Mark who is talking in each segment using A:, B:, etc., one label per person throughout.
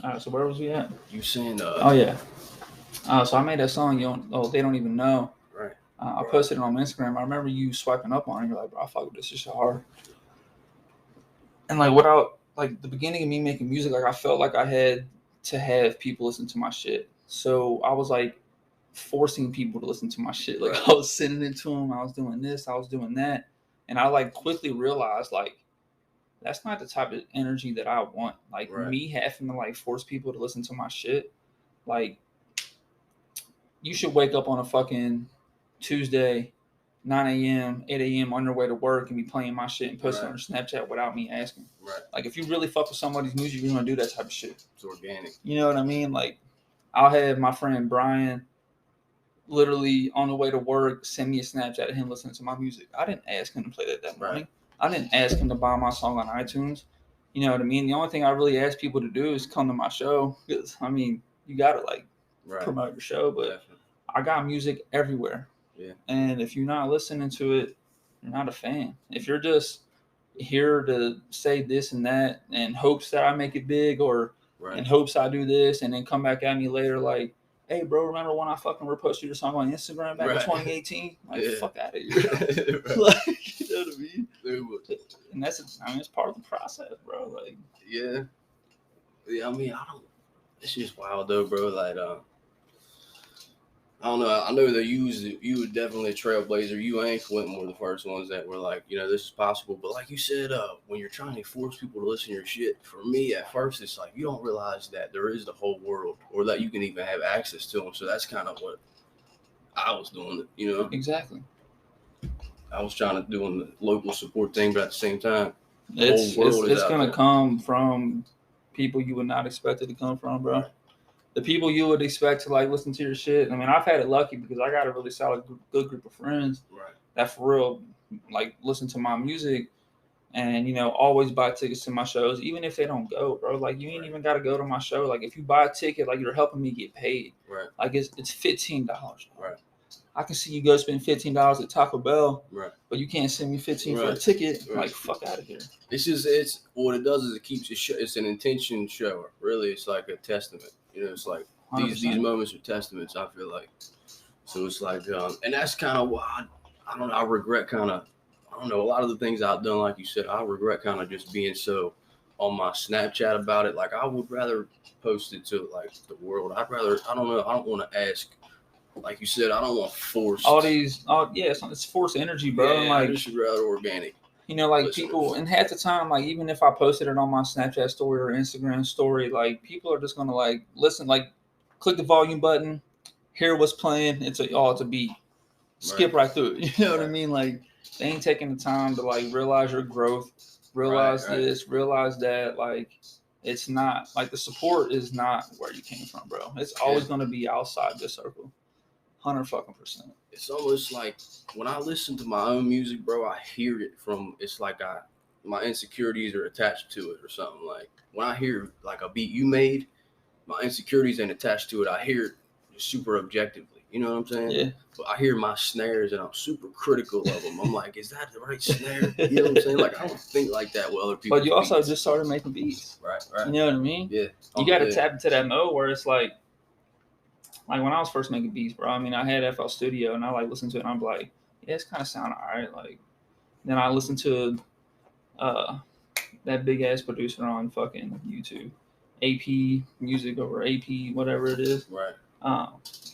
A: All right, so where was we at?
B: You saying
A: Oh yeah. So I made that song. They don't even know.
B: right?
A: I posted it on Instagram. I remember you swiping up on it. You're like, bro, I fuck with this. This shit hard. And like without like the beginning of me making music, like I felt like I had to have people listen to my shit. So I was like forcing people to listen to my shit. Like
B: Right.
A: I was sending it to them. I was doing this. I was doing that. And I like quickly realized like that's not the type of energy that I want. Like
B: Right.
A: me having to like force people to listen to my shit. Like you should wake up on a fucking Tuesday, 9 a.m., 8 a.m. on your way to work and be playing my shit and posting
B: Right.
A: on Snapchat without me asking.
B: Right.
A: Like if you really fuck with somebody's music, you're gonna do that type of shit.
B: It's organic.
A: You know what I mean? Like I'll have my friend Brian literally on the way to work send me a Snapchat of him listening to my music. I didn't ask him to play that morning.
B: Right.
A: I didn't ask him to buy my song on iTunes. You know what I mean? The only thing I really ask people to do is come to my show because I mean you gotta like promote your show, but
B: Definitely.
A: I got music everywhere.
B: Yeah.
A: And if you're not listening to it, you're not a fan. If you're just here to say this and that in hopes that I make it big or
B: Right.
A: in hopes I do this and then come back at me later like, hey, bro, remember when I fucking reposted your song on Instagram back in 2018? Like, fuck out of here. Like, you know what I mean? And it's part of the process, bro. Like,
B: yeah. I mean, it's just wild though, bro. Like, I don't know. I know that you were definitely a trailblazer. You and Quentin were the first ones that were like, this is possible. But like you said, when you're trying to force people to listen to your shit, for me at first, it's like you don't realize that there is the whole world, or that you can even have access to them. So that's kind of what I was doing.
A: Exactly.
B: I was trying to do the local support thing, but at the same time,
A: it's gonna come from people you would not expect it to come from, bro. Right. The people you would expect to like listen to your shit. I mean, I've had it lucky because I got a really solid, good group of friends that for real like listen to my music and always buy tickets to my shows, even if they don't go, bro. Like you ain't even got to go to my show. Like if you buy a ticket, like you're helping me get paid.
B: Right.
A: Like it's $15.
B: Right.
A: I can see you go spend $15 at Taco Bell,
B: right?
A: But you can't send me $15 for a ticket. Right. Like fuck out of here.
B: It's what it does is it keeps it. It's an intention shower. Really, it's like a testament. It's like these moments are testaments. I feel like. So it's like, and that's kind of why I don't know. I regret kind of. I don't know, a lot of the things I've done, like you said, I regret kind of just being so on my Snapchat about it. Like I would rather post it to like the world. I don't know. I don't want to ask. Like you said, I don't want forced.
A: It's forced energy, bro.
B: Yeah,
A: like,
B: I just rather organic.
A: Like people, and half the time, like even if I posted it on my Snapchat story or Instagram story, like people are just gonna like listen, like click the volume button, hear what's playing. It's a beat. Skip right through it. You know what I mean? Like they ain't taking the time to like realize your growth, realize this, realize that. Like it's not like the support is not where you came from, bro. It's always gonna be outside this circle. 100%.
B: It's almost like when I listen to my own music, bro, I hear it from. It's like my insecurities are attached to it or something. Like when I hear like a beat you made, my insecurities ain't attached to it. I hear it super objectively. You know what I'm saying?
A: Yeah.
B: But I hear my snares and I'm super critical of them. I'm like, is that the right snare? You know what I'm saying? Like I don't think like that with other people.
A: But you also just started making beats.
B: Right.
A: You know what I mean?
B: Yeah.
A: You got to tap into that mode where it's like when I was first making beats, bro. I mean, I had FL Studio and I like listened to it and I'm like, yeah, it's kind of sound alright. Like then I listened to that big ass producer on fucking YouTube, AP Music or AP whatever it is.
B: Right.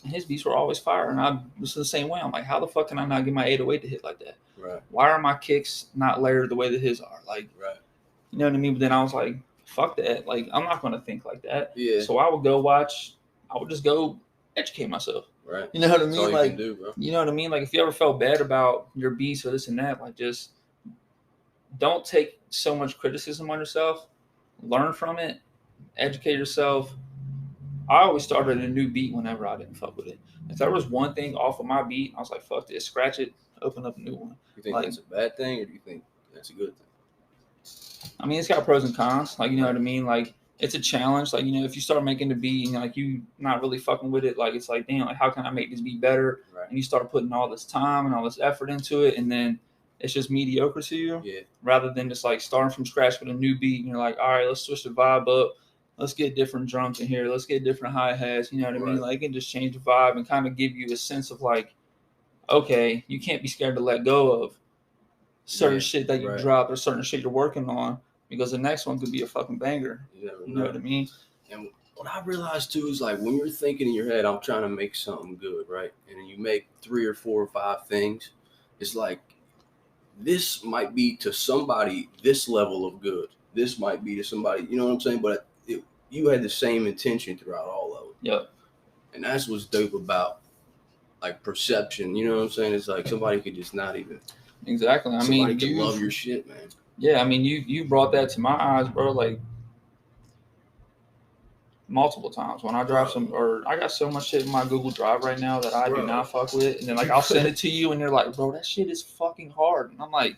A: His beats were always fire, and I was the same way. I'm like, how the fuck can I not get my 808 to hit like that?
B: Right.
A: Why are my kicks not layered the way that his are? Like,
B: right.
A: You know what I mean? But then I was like, fuck that. Like, I'm not going to think like that.
B: Yeah.
A: So I would just go educate myself.
B: Right.
A: You know what I mean?
B: That's all you
A: like,
B: can do, bro.
A: You know what I mean? Like, if you ever felt bad about your beats or this and that, like, just don't take so much criticism on yourself. Learn from it. Educate yourself. I always started a new beat whenever I didn't fuck with it. If there was one thing off of my beat, I was like, fuck this, scratch it, open up a new one.
B: You think that's a bad thing, or do you think that's a good thing?
A: I mean, it's got pros and cons. Like, you know what I mean? Like, it's a challenge. Like, if you start making the beat and like you not really fucking with it, like it's like, damn, like how can I make this beat better?
B: Right.
A: And you start putting all this time and all this effort into it, and then it's just mediocre to you.
B: Yeah.
A: Rather than just like starting from scratch with a new beat and you're like, all right, let's switch the vibe up. let's get different drums in here. Let's get different hi-hats. You know what I mean?
B: Right.
A: Like, it can just change the vibe and kind of give you a sense of like, okay, you can't be scared to let go of certain shit that you
B: right.
A: dropped or certain shit you're working on, because the next one could be a fucking banger.
B: You never
A: You know what I mean?
B: And what I realized too is like when you're thinking in your head, I'm trying to make something good, right? And then you make 3 or 4 or 5 things. It's like this might be to somebody this level of good. This might be to somebody, you know what I'm saying? But you had the same intention throughout all of it.
A: Yep.
B: And that's what's dope about like perception. You know what I'm saying? It's like somebody could just not even.
A: Exactly. I
B: Somebody
A: mean,
B: could love your shit, man.
A: Yeah, I mean, you brought that to my eyes, bro. Like multiple times when I drop I got so much shit in my Google Drive right now that I do not fuck with, and then like I'll send it to you, and you're like, bro, that shit is fucking hard, and I'm like,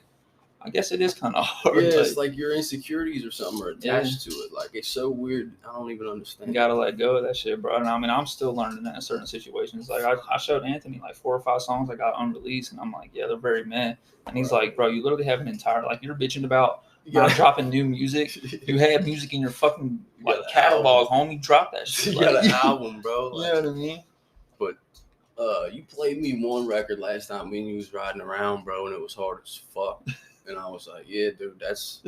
A: I guess it is kind of hard.
B: Yeah, it's like your insecurities or something are attached to it. Like it's so weird. I don't even understand.
A: You gotta let go of that shit, bro. And I mean, I'm still learning that in certain situations. Like I showed Anthony like 4 or 5 songs I got unreleased, and I'm like, yeah, they're very meh. And he's like, bro, you literally have an entire like you're bitching about not dropping new music. You have music in your fucking like catalog, homie. Drop that shit.
B: You got an album, bro.
A: Like, you know what I mean?
B: But you played me one record last time me and you was riding around, bro, and it was hard as fuck. And I was like, yeah, dude, that's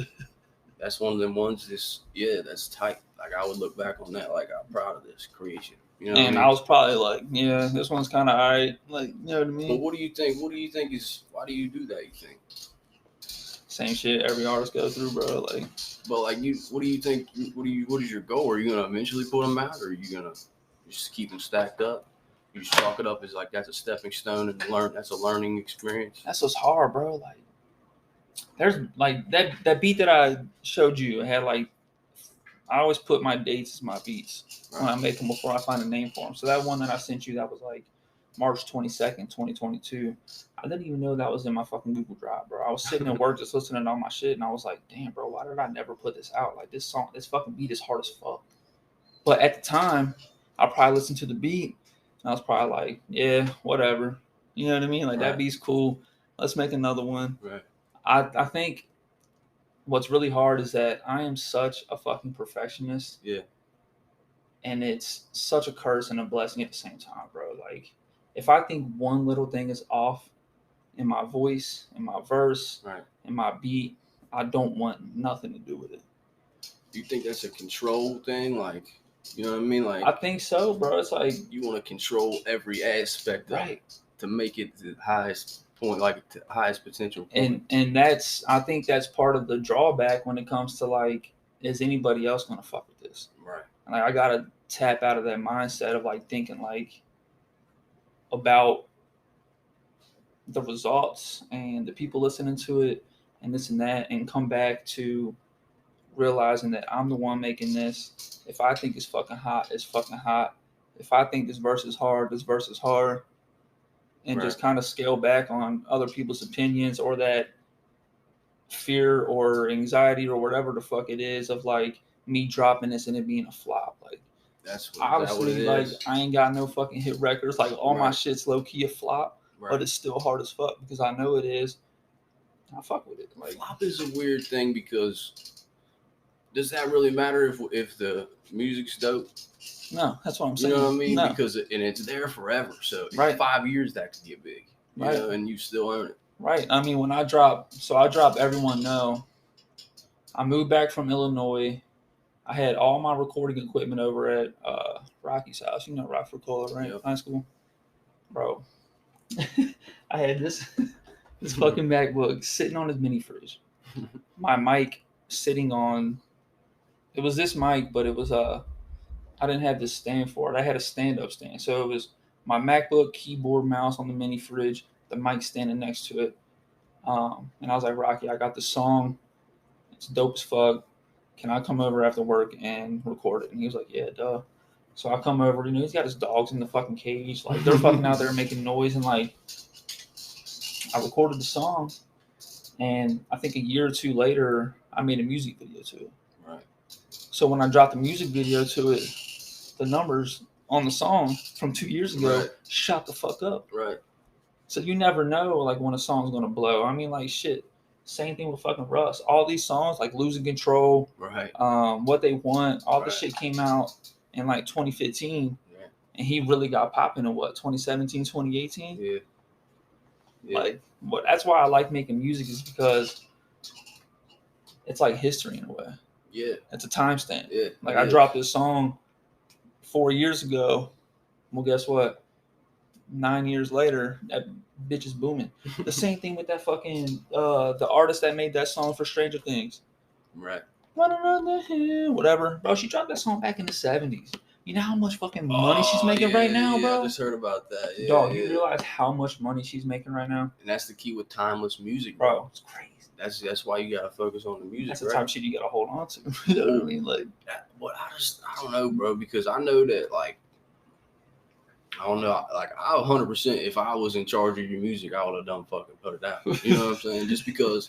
B: one of them ones. That's tight. Like I would look back on that like I'm proud of this creation. You know.
A: And I was probably like, yeah, this one's kind of alright. Like, you know what I mean?
B: But what do you think? What do you think is? Why do you do that? You think?
A: Same shit every artist goes through, bro. Like,
B: but like you, what do you think? What is your goal? Are you gonna eventually put them out, or are you gonna just keep them stacked up? You just chalk it up as like that's a stepping stone and learn. That's a learning experience.
A: That's what's hard, bro. Like. There's like that beat that I showed you. It had like I always put my dates as my beats when I make them before I find a name for them. So that one that I sent you that was like March 22nd, 2022. I didn't even know that was in my fucking Google Drive, bro. I was sitting at work just listening to all my shit, and I was like, damn, bro, why did I never put this out? Like this fucking beat is hard as fuck. But at the time, I probably listened to the beat, and I was probably like, yeah, whatever. You know what I mean? Like that beat's cool. Let's make another one.
B: Right.
A: I think what's really hard is that I am such a fucking perfectionist.
B: Yeah.
A: And it's such a curse and a blessing at the same time, bro. Like, if I think one little thing is off in my voice, in my verse, in my beat, I don't want nothing to do with it.
B: You think that's a control thing? Like, you know what I mean? Like,
A: I think so, bro. It's like
B: you want to control every aspect of it to make it the highest point, like the highest potential point.
A: And that's, I think that's part of the drawback when it comes to like, is anybody else gonna fuck with this?
B: Right.
A: And like I gotta tap out of that mindset of like thinking like about the results and the people listening to it and this and that, and come back to realizing that I'm the one making this. If I think it's fucking hot, it's fucking hot. If I think this verse is hard, this verse is hard. And just kind of scale back on other people's opinions or that fear or anxiety or whatever the fuck it is of like me dropping this and it being a flop. Like
B: that's
A: obviously like I ain't got no fucking hit records. Like all my shit's low key a flop, but it's still hard as fuck because I know it is. I fuck with it. Like
B: flop is a weird thing because does that really matter if the music's dope?
A: No, that's what I'm saying.
B: You know what I mean?
A: No.
B: Because it's there forever. So in 5 years that could get big. You know, and you still own it.
A: Right. I mean, when I drop Everyone Know. I moved back from Illinois. I had all my recording equipment over at Rocky's house. You know Rockford Cola, right?
B: Yep.
A: High school. Bro. I had this fucking MacBook sitting on his mini fridge. My mic sitting on, it was this mic, but it was I didn't have this stand for it. I had a stand-up stand. So it was my MacBook, keyboard, mouse on the mini fridge, the mic standing next to it. And I was like, Rocky, I got the song. It's dope as fuck. Can I come over after work and record it? And he was like, yeah, duh. So I come over, he's got his dogs in the fucking cage. Like, they're fucking out there making noise. And, like, I recorded the song. And I think a year or two later, I made a music video to it.
B: Right.
A: So when I dropped the music video to it, the numbers on the song from 2 years ago shot the fuck up.
B: Right.
A: So you never know, like, when a song's going to blow. I mean, like, shit. Same thing with fucking Russ. All these songs like Losing Control,
B: Right.
A: What They Want, all this
B: Right.
A: shit came out in like 2015.
B: Yeah.
A: And he really got popping in what, 2017, 2018?
B: Yeah. Yeah.
A: Like, but that's why I like making music, is because it's like history in a way.
B: Yeah.
A: It's a timestamp.
B: Yeah.
A: Like, I dropped this song 4 years ago. Well, guess what? 9 years later, that bitch is booming. The same thing with that fucking the artist that made that song for Stranger Things.
B: Right.
A: Running around the hill, whatever, bro. She dropped that song back in the 70s. You know how much fucking money she's making right now, bro?
B: I just heard about that. Yeah,
A: dog, you realize how much money she's making right now?
B: And that's the key with timeless music,
A: bro. It's crazy.
B: That's why you gotta focus on the music.
A: That's the
B: right?
A: type of shit you gotta hold on to. You know what I mean? Like,
B: but I don't know, bro, because I know that, like, I don't know, like, I 100%, if I was in charge of your music, I would have done fucking put it out. You know what I'm saying? Just because,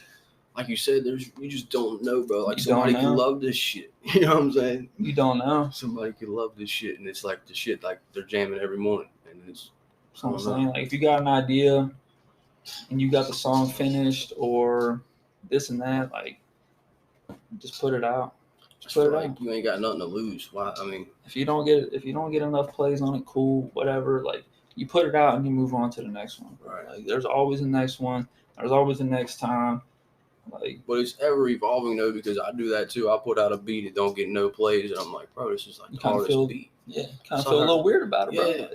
B: like you said, you just don't know, bro. Like, somebody could love this shit. You know what I'm saying?
A: You don't know.
B: Somebody could love this shit, and it's like the shit like they're jamming every morning, and it's.
A: So I'm saying, like, if you got an idea and you got the song finished or this and that, like, just put it out. Just put it out.
B: You ain't got nothing to lose. Why? I mean,
A: if you don't get enough plays on it, cool, whatever. Like, you put it out and you move on to the next one.
B: Right.
A: Like, there's always the next one. There's always the next time. Like,
B: but it's ever evolving though, because I do that too. I put out a beat that don't get no plays, and I'm like, bro, this is like the hardest beat.
A: Yeah, kind of feel a little weird about it, bro.
B: Yeah.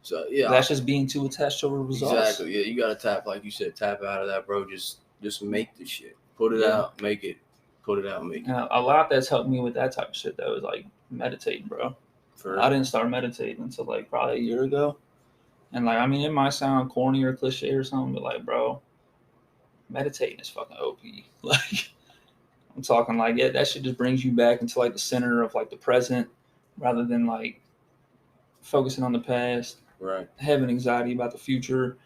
B: So yeah,
A: that's just being too attached to the results.
B: Exactly. Yeah, you gotta tap, like you said, tap out of that, bro. Just make the shit. Put it out, make it. Put it out, make it.
A: And a lot that's helped me with that type of shit though is like meditating, bro. I didn't start meditating until like probably a year ago. And like, I mean, it might sound corny or cliche or something, but like, bro, meditating is fucking OP. Like, I'm talking like, yeah, that shit just brings you back into like the center of like the present, rather than like focusing on the past.
B: Right.
A: Having anxiety about the future.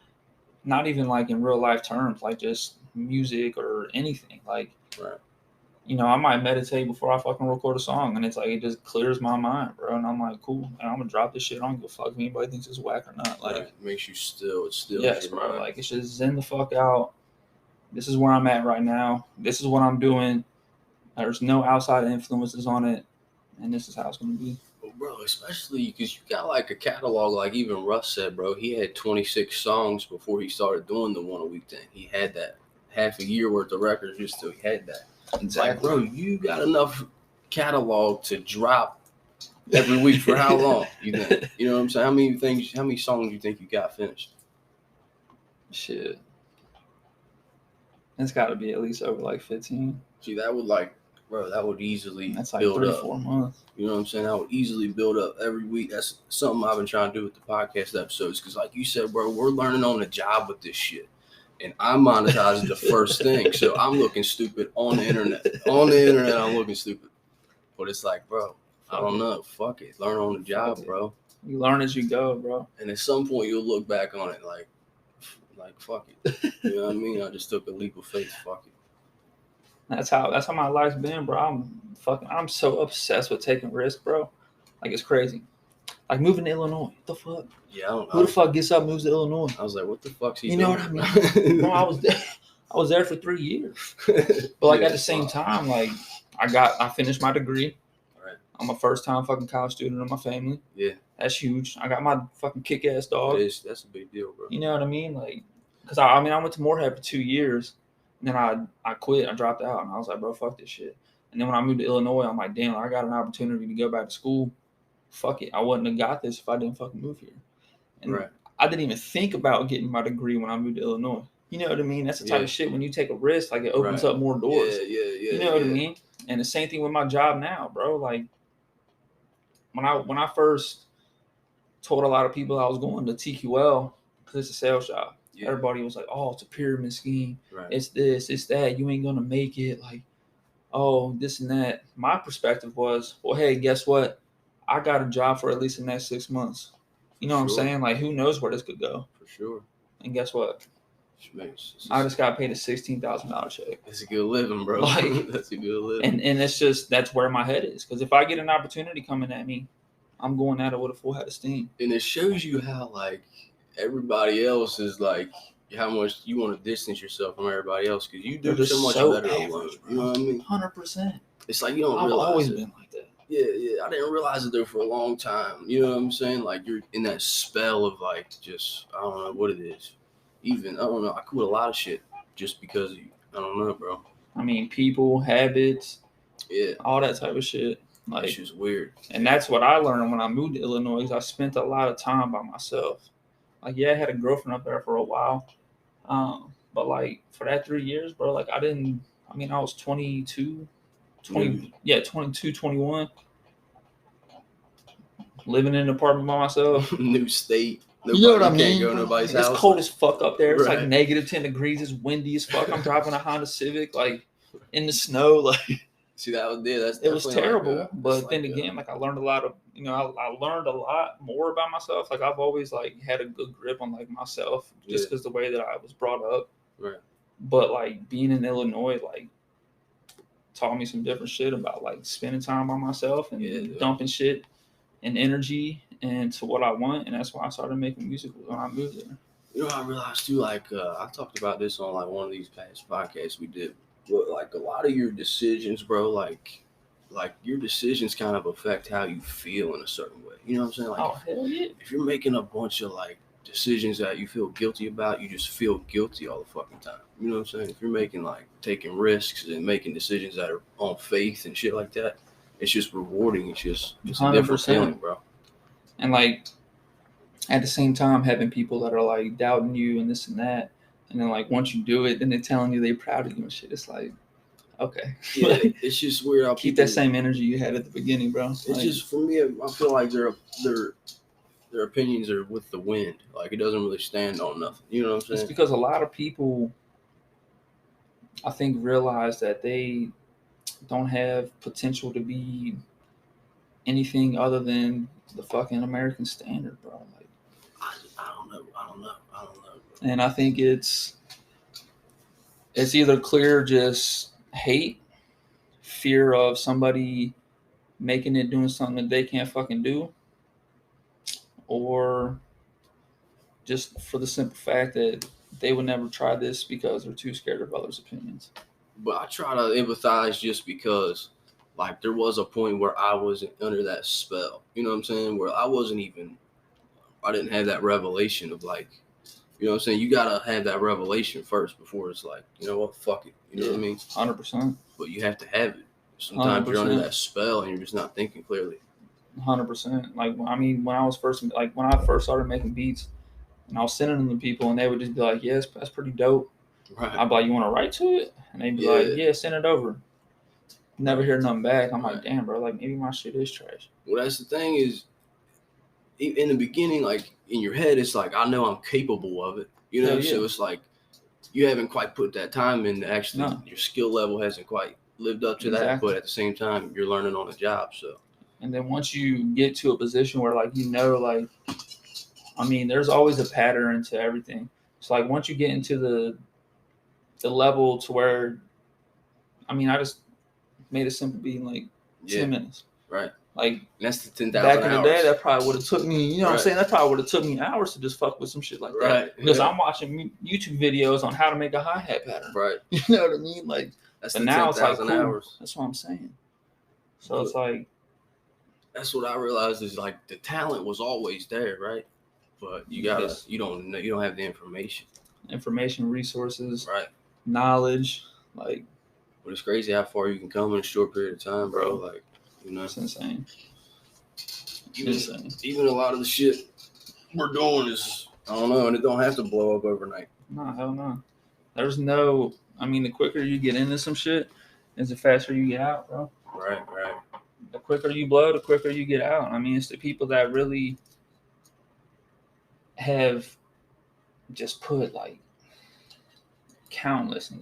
A: Not even like in real life terms, like just music or anything. Like,
B: right.
A: You know, I might meditate before I fucking record a song, and it's like, it just clears my mind, bro. And I'm like, cool, and I'm gonna drop this shit. I don't give a fuck if anybody thinks it's whack or not. Like,
B: it makes you still. It's still.
A: Yes, bro. Mind. Like, it's just zen the fuck out. This is where I'm at right now. This is what I'm doing. There's no outside influences on it, and this is how it's gonna be.
B: Well, bro, especially because you got like a catalog, like even Russ said, bro. He had 26 songs before he started doing the 1 a week thing. He had that half a year worth of records just so he had that. Exactly. Like, bro, you got enough catalog to drop every week for how long? You think? You know what I'm saying? How many songs you think you got finished?
A: Shit. It's got to be at least over like 15.
B: See, that would easily
A: that's like
B: build
A: 3
B: up.
A: 4 months.
B: You know what I'm saying? That would easily build up every week. That's something I've been trying to do with the podcast episodes. Because like you said, bro, we're learning on the job with this shit. And I monetized the first thing. So I'm looking stupid on the internet. On the internet, I'm looking stupid. But it's like, bro, I don't know. Fuck it. Learn on the job, bro.
A: You learn as you go, bro.
B: And at some point, you'll look back on it like fuck it. You know what I mean? I just took a leap of faith. Fuck it.
A: That's how my life's been, bro. I'm so obsessed with taking risks, bro. Like, it's crazy. Like moving to Illinois. What the fuck?
B: Yeah, I don't know.
A: Who the fuck gets up and moves to Illinois?
B: I was like, what the fuck's he
A: doing?
B: You
A: know what I mean? Bro, I was there for 3 years. But like at the same time, like I finished my degree.
B: Right.
A: I'm a first time fucking college student in my family.
B: Yeah.
A: That's huge. I got my fucking kick ass dog.
B: That's a big deal, bro.
A: You know what I mean? Like, because I went to Moorhead for 2 years. And then I quit. I dropped out. And I was like, bro, fuck this shit. And then when I moved to Illinois, I'm like, damn, I got an opportunity to go back to school. Fuck it. I wouldn't have got this if I didn't fucking move here. And
B: right.
A: I didn't even think about getting my degree when I moved to Illinois. You know what I mean? That's the type of shit when you take a risk, like it opens up more doors.
B: Yeah.
A: You know what I mean? And the same thing with my job now, bro. Like when I first told a lot of people I was going to TQL because it's a sales job. Yeah. Everybody was like, oh, it's a pyramid scheme.
B: Right.
A: It's this, it's that. You ain't going to make it. Like, oh, this and that. My perspective was, well, hey, guess what? I got a job for at least the next 6 months. You know what I'm saying? Like, who knows where this could go?
B: For sure.
A: And guess what? I just got paid a $16,000 check.
B: That's a good living, bro.
A: Like,
B: that's a good living.
A: And it's just, that's where my head is. Because if I get an opportunity coming at me, I'm going at it with a full head of steam.
B: And it shows you how, like, everybody else is, like, how much you want to distance yourself from everybody else because you do
A: They're
B: so much
A: so
B: better
A: average,
B: alone.
A: bro.
B: You know what I mean?
A: 100%.
B: It's like you don't
A: I've
B: realize
A: always
B: it.
A: been like that.
B: Yeah. I didn't realize it there for a long time. You know what I'm saying? Like you're in that spell of like just I don't know what it is. Even I don't know. I quit a lot of shit just because of you. I don't know, bro.
A: I mean, people, habits,
B: Yeah,
A: all that type of shit.
B: like, it's just weird.
A: And that's what I learned when I moved to Illinois. Because I spent a lot of time by myself. Like, yeah, I had a girlfriend up there for a while. But like for that 3 years, bro, like I was 22, 21, living in an apartment by myself.
B: New state.
A: You know what I
B: You
A: mean?
B: can't go to nobody's house.
A: It's cold as fuck up there. It's
B: Right.
A: like negative 10 degrees. It's windy as fuck. I'm driving a Honda Civic, like in the snow. Like,
B: see, that's
A: it was terrible.
B: like
A: but then again, like I learned a lot of, I learned a lot more about myself. Like I've always like had a good grip on like myself, just because the way that I was brought up.
B: Right.
A: But like being in Illinois, like taught me some different shit about like spending time by myself and dumping shit and energy into what I want, and that's why I started making music when I moved there.
B: You know, I realized too, like I talked about this on like one of these past podcasts we did, but like a lot of your decisions, bro, like your decisions kind of affect how you feel in a certain way. You know what I'm saying? Like,
A: oh hell yeah!
B: If you're making a bunch of like decisions that you feel guilty about, you just feel guilty all the fucking time. You know what I'm saying? If you're making like taking risks and making decisions that are on faith and shit like that, it's just rewarding. It's a different feeling, bro.
A: And like at the same time, having people that are like doubting you and this and that, and then like once you do it, then they're telling you they're proud of you and shit. It's like, okay,
B: yeah, it's just weird. How
A: keep that same energy you had at the beginning, bro.
B: It's like, just for me, I feel like their opinions are with the wind. Like it doesn't really stand on nothing. You know what I'm saying?
A: It's because a lot of people, I think, realize that they don't have potential to be anything other than the fucking American standard, bro. Like,
B: I don't know. Bro.
A: And I think it's either clear just hate, fear of somebody making it doing something that they can't fucking do, or just for the simple fact that they would never try this because they're too scared of others' opinions.
B: But I try to empathize just because, like, there was a point where I wasn't under that spell. You know what I'm saying? Where I didn't have that revelation of like, you know what I'm saying? You gotta have that revelation first before it's like, you know what, fuck it. You know what I mean?
A: 100%.
B: But you have to have it. Sometimes 100%. You're under that spell and you're just not thinking clearly.
A: 100%. Like, I mean, when I first started making beats, and I was sending them to people, and they would just be like, "Yes, that's pretty dope."
B: Right.
A: I'd be like, "You want to write to it?" And they'd be like, "Yeah, send it over." Never hear nothing back. I'm like, "Damn, bro, like maybe my shit is trash."
B: Well, that's the thing is, in the beginning, like in your head, it's like I know I'm capable of it. You know, so it's like you haven't quite put that time in. Actually, your skill level hasn't quite lived up to that. But at the same time, you're learning on the job. So.
A: And then once you get to a position where, like, like, I mean, there's always a pattern to everything. So, like, once you get into the level to where, I mean, I just made a simple beat in, like, 10 minutes.
B: Right.
A: Like,
B: that's the 10,000
A: back in the day, that probably would have took me, you know what I'm saying? That probably would have took me hours to just fuck with some shit like that.
B: Right.
A: Because I'm watching YouTube videos on how to make a hi-hat pattern.
B: Right.
A: You know what I mean? Like,
B: that's
A: but
B: the
A: now it's like, cool.
B: Hours.
A: That's what I'm saying. So it's like,
B: that's what I realized is like the talent was always there, right? But you don't have the information,
A: resources,
B: right?
A: Knowledge, like.
B: But it's crazy how far you can come in a short period of time, bro. Like, you know,
A: it's insane.
B: Even a lot of the shit we're doing is, I don't know, and it don't have to blow up overnight.
A: No, hell no. There's no. I mean, the quicker you get into some shit, is the faster you get out, bro.
B: Right.
A: The quicker you blow, the quicker you get out. I mean, it's the people that really have just put like countless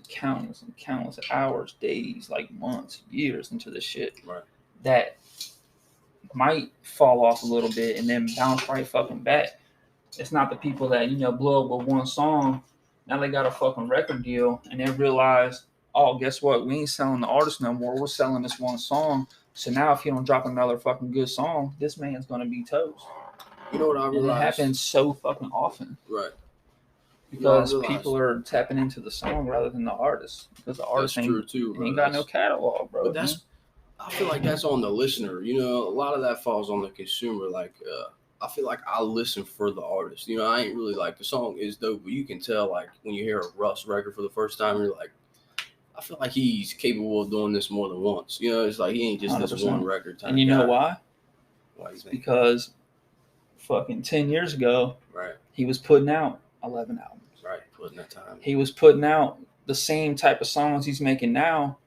A: hours, days, like months, years into this shit.
B: Right.
A: That might fall off a little bit and then bounce right fucking back. It's not the people that, blow up with one song. Now they got a fucking record deal and they realize, oh, guess what? We ain't selling the artist no more. We're selling this one song. So now if you don't drop another fucking good song, this man's going to be toast.
B: You know what I realized?
A: And it happens so fucking often.
B: Right.
A: because people are tapping into the song rather than the artist. Because the artist ain't got no catalog, bro.
B: But I feel like that's on the listener. You know, a lot of that falls on the consumer. Like, I feel like I listen for the artist. You know, I ain't really like the song is dope, but you can tell like when you hear a Russ record for the first time, you're like, I feel like he's capable of doing this more than once. You know, it's like he ain't just 100%. This one record type.
A: And you know why?
B: Why you think?
A: Because fucking 10 years ago,
B: right,
A: he was putting out 11 albums.
B: Right, putting that time.
A: He was putting out the same type of songs he's making now,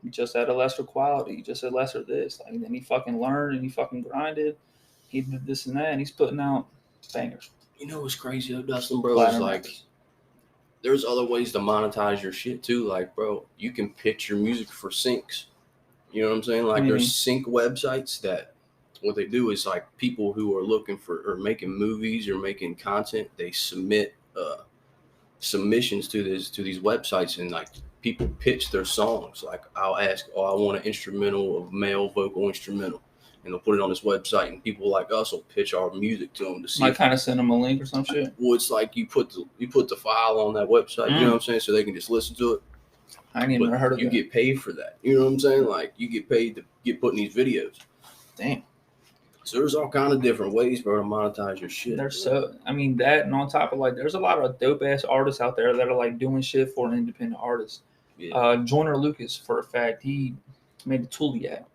A: just at a lesser quality, just a lesser this. Like, then he fucking learned and he fucking grinded. He did this and that, and he's putting out bangers.
B: You know what's crazy though, Dustin, bro? Is like, there's other ways to monetize your shit too. Like, bro, you can pitch your music for syncs. You know what I'm saying? Like, there's sync websites that what they do is like people who are looking for or making movies or making content, they submit submissions to these websites, and like people pitch their songs. Like, I'll ask, I want an instrumental, of male vocal instrumental, and they'll put it on this website, and people like us will pitch our music to them to see.
A: Might kind of send them a link or some shit.
B: Well, it's like you put the file on that website. You know what I'm saying? So they can just listen to it.
A: I ain't even heard of that.
B: You get paid for that. You know what I'm saying? Like, you get paid to get put in these videos.
A: Damn.
B: So there's all kind of different ways, bro, to monetize your shit.
A: That, and on top of like, there's a lot of dope ass artists out there that are like doing shit for an independent artist. Yeah. Joyner Lucas, for a fact, he made the Tuli app.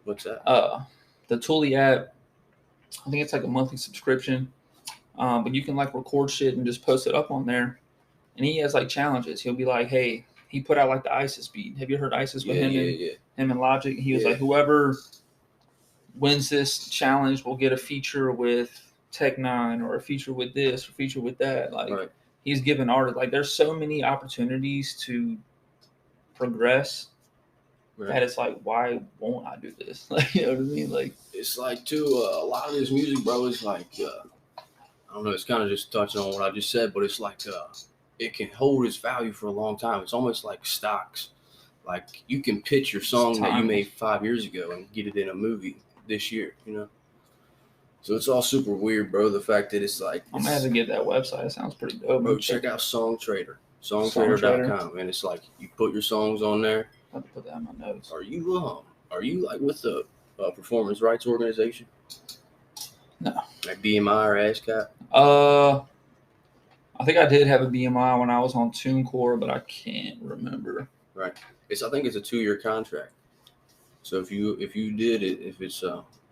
B: What's that?
A: The Tuli app, I think it's like a monthly subscription, but you can like record shit and just post it up on there. And he has like challenges. He'll be like, hey, he put out like the ISIS beat. Have you heard ISIS with him? Him and Logic. He was like, whoever wins this challenge will get a feature with Tech-9 or a feature with this or a feature with that. Like, he's giving artists, like, there's so many opportunities to progress that it's like, why won't I do this? Like, you know what I mean? Like,
B: it's like too, a lot of this music, bro, is like, I don't know, it's kind of just touching on what I just said, but it's like, it can hold its value for a long time. It's almost like stocks. Like, you can pitch your song that you made 5 years ago and get it in a movie this year, you know? So it's all super weird, bro. The fact that it's like,
A: I'm gonna have to get that website. It sounds pretty dope.
B: Bro, check out Songtrader. Songtrader.com. And it's like, you put your songs on there.
A: I have to put that in my notes.
B: Are you like with the performance rights organization?
A: No.
B: Like BMI or ASCAP?
A: I think I did have a BMI when I was on TuneCore, but I can't remember.
B: Right. I think it's a 2-year contract. So if you did it, if it's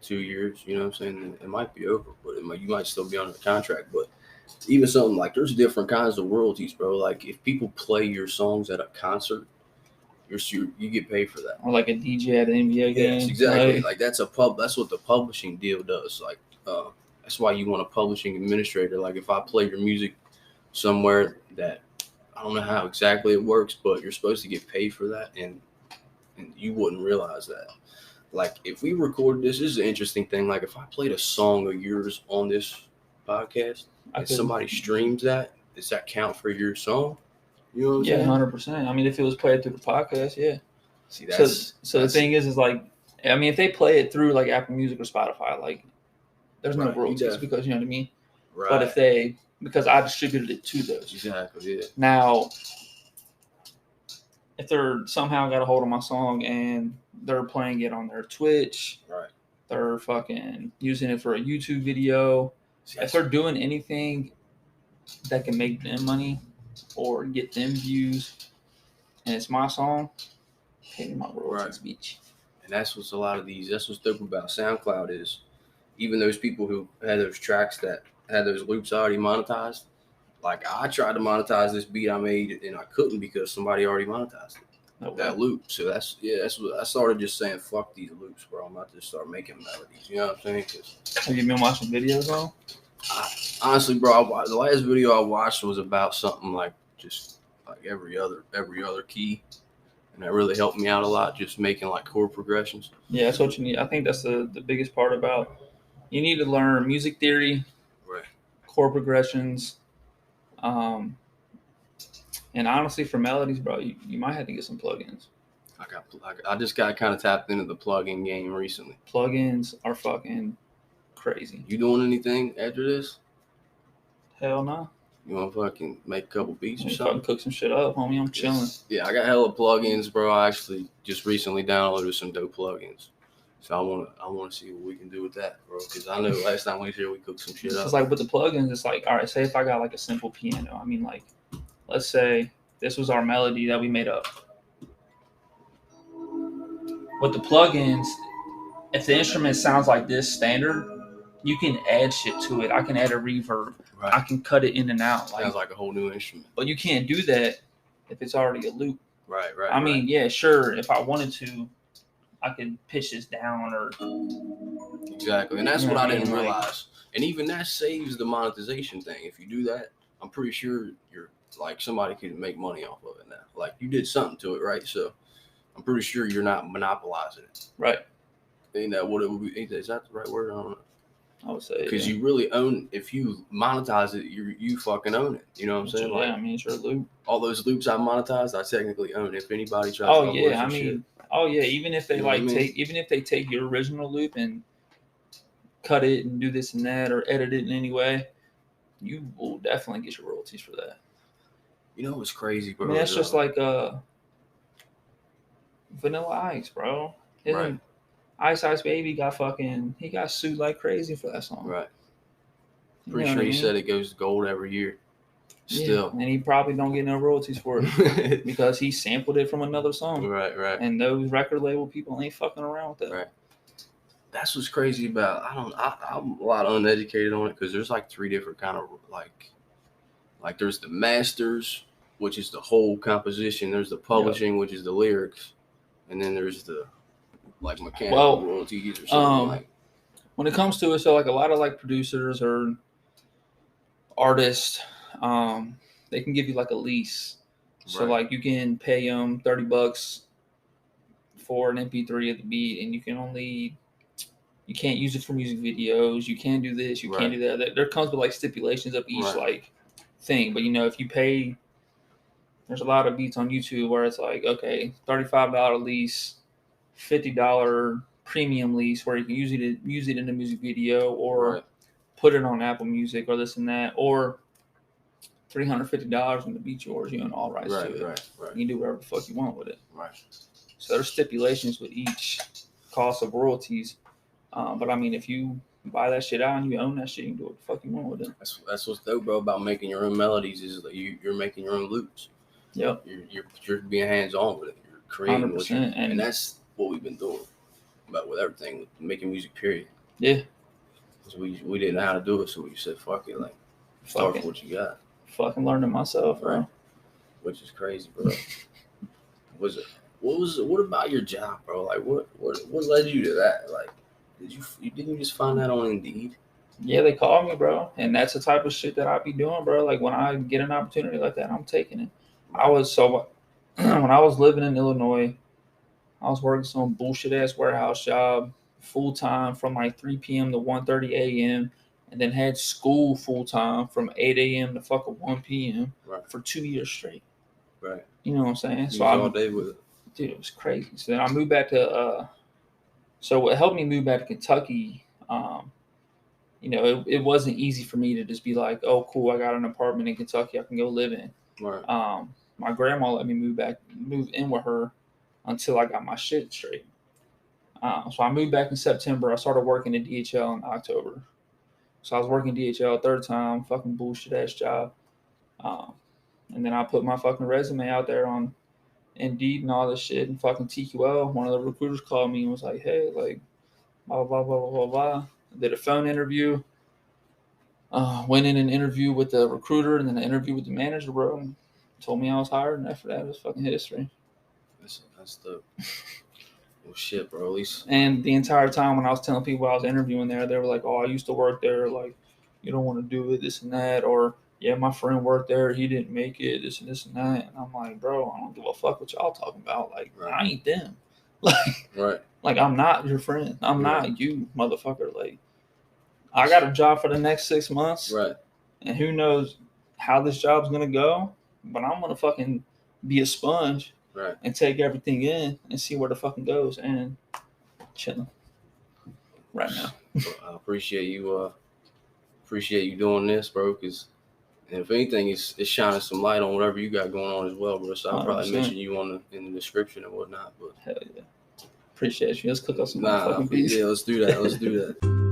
B: 2 years, you know what I'm saying, it might be over, but you might still be under the contract. But even something like, there's different kinds of royalties, bro. Like, if people play your songs at a concert, you get paid for that.
A: Or like a DJ at an NBA game.
B: Yes, exactly. Like, that's what the publishing deal does. Like, that's why you want a publishing administrator. Like, if I play your music somewhere that I don't know how exactly it works, but you're supposed to get paid for that, and you wouldn't realize that. Like, if we recorded this is an interesting thing. Like, if I played a song of yours on this podcast and somebody streams that, does that count for your song? You know what I'm saying?
A: 100%. I mean, if it was played through the podcast, yeah. See, so the thing is like, I mean, if they play it through like Apple Music or Spotify, like, there's no royalties because, you know what I mean? Right. But because I distributed it to those.
B: Exactly, yeah.
A: Now, if they're somehow got a hold of my song and they're playing it on their Twitch,
B: right?
A: They're fucking using it for a YouTube video. If they're doing anything that can make them money or get them views, and it's my song, pay me my royalties, bitch.
B: And that's what's dope about SoundCloud is, even those people who had those tracks that had those loops already monetized. Like, I tried to monetize this beat I made and I couldn't because somebody already monetized it. That loop. So that's what I started just saying, fuck these loops, bro. I'm about to start making melodies. You know what I'm saying?
A: Have you been watching videos on?
B: Honestly, bro, the last video I watched was about something like just like every other key. And that really helped me out a lot, just making like chord progressions.
A: Yeah, that's what you need. I think that's the biggest part about, you need to learn music theory,
B: right? Chord
A: progressions. And honestly, for melodies, bro, you might have to get some plugins.
B: I just got kind of tapped into the plugin game recently.
A: Plugins are fucking crazy.
B: You doing anything after this?
A: Hell no.
B: You want to fucking make a couple beats or
A: Fucking
B: something?
A: cook some shit up, homie. I'm chilling.
B: Yeah, I got hella plugins, bro. I actually just recently downloaded some dope plugins. So I wanna see what we can do with that, bro. Because I know last time we was here, we cooked some shit up.
A: It's like with the plugins, it's like, all right, say if I got like a simple piano. I mean, like, let's say this was our melody that we made up. With the plugins, if the instrument sounds like this standard, you can add shit to it. I can add a reverb.
B: Right.
A: I can cut it in and out.
B: Sounds like a whole new instrument.
A: But you can't do that if it's already a loop.
B: Right.
A: I mean, yeah, sure. If I wanted to, I could pitch this down or.
B: Exactly, and that's what I didn't realize. And even that saves the monetization thing. If you do that, I'm pretty sure you're like somebody could make money off of it now. Like you did something to it, right? So I'm pretty sure you're not monopolizing it.
A: Right.
B: Ain't that what it would be? Is that the right word? I don't know.
A: I would say
B: because you really own. If you monetize it, you fucking own it. You know what I'm saying?
A: Yeah, I mean, it's your loop.
B: All those loops I monetized, I technically own. If anybody tries,
A: oh yeah, I mean, oh yeah. Even if they even if they take your original loop and cut it and do this and that or edit it in any way, you will definitely get your royalties for that.
B: You know what's crazy, bro?
A: I mean, that's just like Vanilla Ice, bro.
B: Right.
A: Ice Ice Baby got sued like crazy for that song.
B: Right. Pretty sure he said it goes to gold every year. Still.
A: Yeah, and he probably don't get no royalties for it because he sampled it from another song.
B: Right.
A: And those record label people ain't fucking around with that.
B: Right. That's what's crazy about. I'm a lot uneducated on it because there's like 3 different kind of like there's the masters, which is the whole composition. There's the publishing, which is the lyrics, and then there's the like mechanical royalties or something like.
A: When it comes to it, so like a lot of like producers or artists, they can give you like a lease. So like you can pay them $30 for an MP3 of the beat, and you can't use it for music videos. You can't do this. You can't do that. There comes with like stipulations of each like thing. But if you pay, there's a lot of beats on YouTube where it's like, okay, $35 lease, $50 premium lease where you can use it in a music video or put it on Apple Music or this and that, or $350 and the beat's yours. You own all rights to it.
B: Right.
A: You can do whatever the fuck you want with it.
B: Right.
A: So there's stipulations with each cost of royalties. But I mean, if you buy that shit out and you own that shit, you can do what the fuck you want with it.
B: That's what's dope, bro, about making your own melodies is that you're making your own loops.
A: Yep.
B: You're being hands on with it. You're creating
A: 100%,
B: and that's what we've been doing. But with everything, with making music, period.
A: Yeah.
B: So we didn't know how to do it, so we said, fuck it, like start with what you got.
A: Fucking learning myself, bro.
B: Which is crazy, bro. What about your job, bro? Like what led you to that? Like didn't you just find that on Indeed?
A: Yeah, they called me, bro. And that's the type of shit that I be doing, bro. Like when I get an opportunity like that, I'm taking it. When I was living in Illinois, I was working some bullshit ass warehouse job full time from like 3 p.m. to 1:30 a.m. and then had school full time from 8 a.m. to fucking 1 p.m. For 2 years straight.
B: Right.
A: You know what I'm saying?
B: So all day with it.
A: Dude, it was crazy. So then I moved back to so what helped me move back to Kentucky, it wasn't easy for me to just be like, oh cool, I got an apartment in Kentucky I can go live in.
B: Right.
A: My grandma let me move in with her until I got my shit straight. So I moved back in September. I started working at DHL in October. So I was working DHL third time, fucking bullshit ass job. And then I put my fucking resume out there on Indeed and all this shit, and fucking TQL. One of the recruiters called me and was like, hey, like, blah, blah, blah, blah, blah, blah. I did a phone interview. Went in an interview with the recruiter and then an interview with the manager, bro. And told me I was hired, and after that, it was fucking history.
B: That's dope. Well, shit, bro. At least.
A: And the entire time when I was telling people I was interviewing there, they were like, "Oh, I used to work there. Like, you don't want to do it, this and that." Or, "Yeah, my friend worked there. He didn't make it, this and this and that." And I'm like, "Bro, I don't give a fuck what y'all talking about. Like, I ain't them. Like, I'm not your friend. I'm not you, motherfucker. Like, I got a job for the next 6 months.
B: Right.
A: And who knows how this job's gonna go, but I'm gonna fucking be a sponge."
B: Right.
A: And take everything in and see where the fucking goes and chilling right now.
B: I appreciate you doing this, bro, And if anything, it's shining some light on whatever you got going on as well, bro. So I'll probably
A: 100%.
B: mention you in the description and whatnot. But
A: Hell yeah. Appreciate you. Let's cook up some motherfucking beef.
B: Yeah, let's do that.